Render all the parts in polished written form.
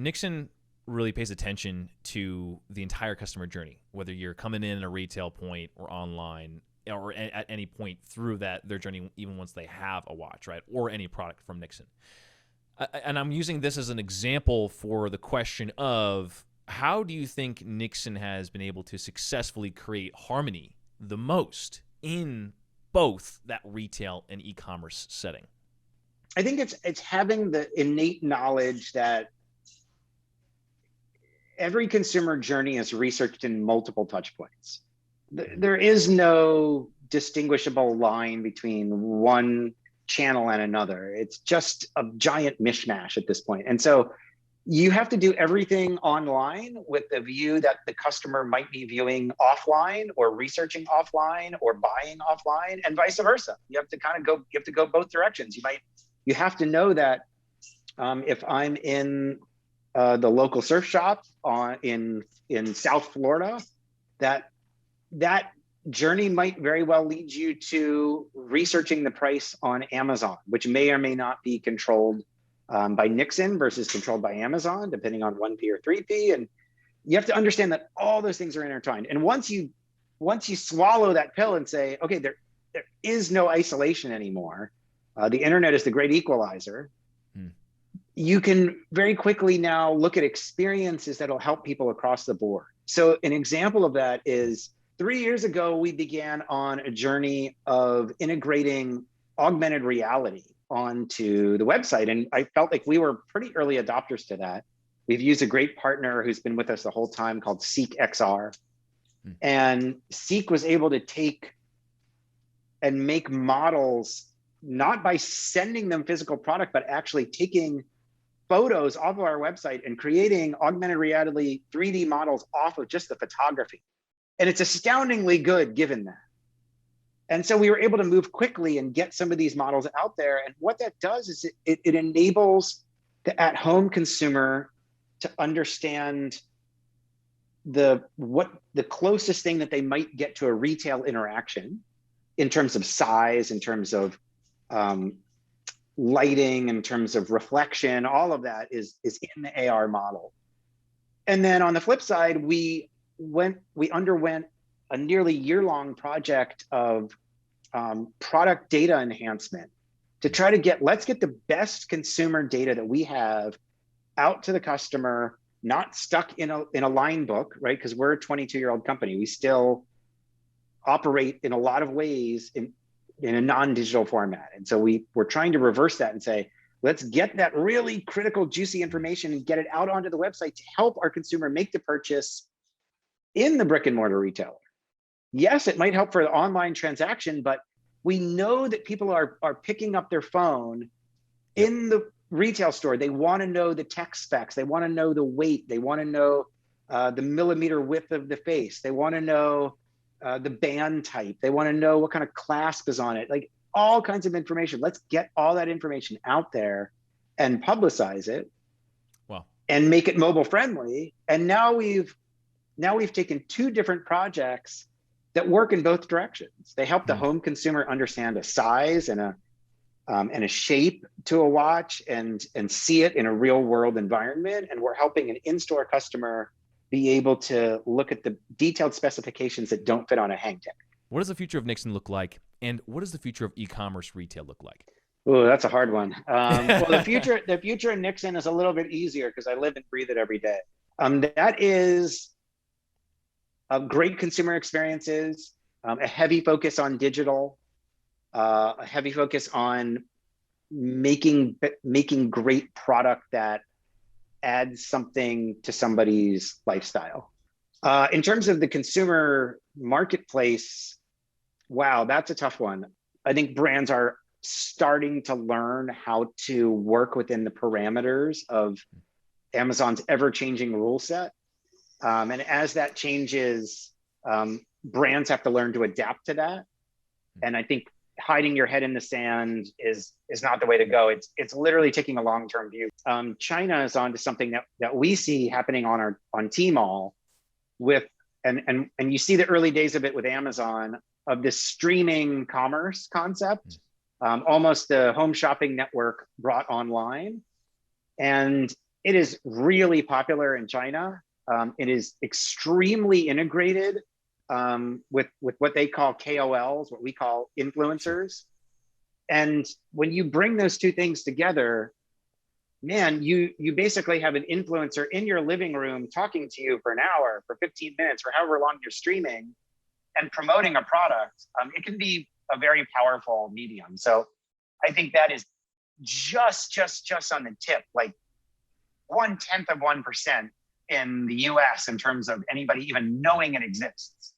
Nixon really pays attention to the entire customer journey, whether you're coming in at a retail point or online or at any point through their journey, even once they have a watch, right, or any product from Nixon. And I'm using this as an example for the question of how do you think Nixon has been able to successfully create harmony the most in both that retail and e-commerce setting? I think it's having the innate knowledge that every consumer journey is researched in multiple touch points. There is no distinguishable line between one channel and another. It's just a giant mishmash at this point. And so you have to do everything online with the view that the customer might be viewing offline or researching offline or buying offline and vice versa. You have to go both directions. You have to know that if I'm in the local surf shop in South Florida, that journey might very well lead you to researching the price on Amazon, which may or may not be controlled by Nixon versus controlled by Amazon, depending on 1P or 3P. And you have to understand that all those things are intertwined. And once you swallow that pill and say, okay, there is no isolation anymore, the internet is the great equalizer, you can very quickly now look at experiences that'll help people across the board. So an example of that is 3 years ago, we began on a journey of integrating augmented reality onto the website. And I felt like we were pretty early adopters to that. We've used a great partner who's been with us the whole time called Seek XR. And Seek was able to take and make models, not by sending them physical product, but actually taking photos off of our website and creating augmented reality 3D models off of just the photography. And it's astoundingly good given that. And so we were able to move quickly and get some of these models out there. And what that does is it enables the at-home consumer to understand the closest thing that they might get to a retail interaction in terms of size, in terms of lighting, in terms of reflection. All of that is in the AR model. And then on the flip side, we underwent a nearly year-long project of product data enhancement to try to let's get the best consumer data that we have out to the customer, not stuck in a line book, right? Because we're a 22-year-old company. We still operate in a lot of ways in a non-digital format. And so we're trying to reverse that and say, let's get that really critical, juicy information and get it out onto the website to help our consumer make the purchase in the brick and mortar retailer. Yes, it might help for the online transaction, but we know that people are picking up their phone in the retail store. They want to know the tech specs. They want to know the weight. They want to know the millimeter width of the face. They want to know the band type. They want to know what kind of clasp is on it. Like all kinds of information. Let's get all that information out there and publicize it. Wow. And make it mobile friendly. And now we've taken two different projects that work in both directions. They help the home consumer understand a size and a shape to a watch and see it in a real world environment. And we're helping an in-store customer be able to look at the detailed specifications that don't fit on a hang tag. What does the future of Nixon look like? And what does the future of e-commerce retail look like? Oh, that's a hard one. Well, the future of Nixon is a little bit easier because I live and breathe it every day. That is great consumer experiences, a heavy focus on digital, a heavy focus on making great product that adds something to somebody's lifestyle. In terms of the consumer marketplace, wow, that's a tough one. I think brands are starting to learn how to work within the parameters of Amazon's ever-changing rule set. And as that changes, brands have to learn to adapt to that. And I think hiding your head in the sand is not the way to go. It's literally taking a long-term view. China is onto something that we see happening on Tmall and you see the early days of it with Amazon, of this streaming commerce concept, almost the home shopping network brought online. And It is really popular in China. It is extremely integrated with what they call KOLs, what we call influencers. And when you bring those two things together, man, you basically have an influencer in your living room talking to you for an hour, for 15 minutes, or however long you're streaming and promoting a product. It can be a very powerful medium. So I think that is just on the tip, like 0.1% in the US in terms of anybody even knowing it exists.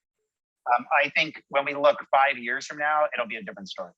I think when we look 5 years from now, it'll be a different story.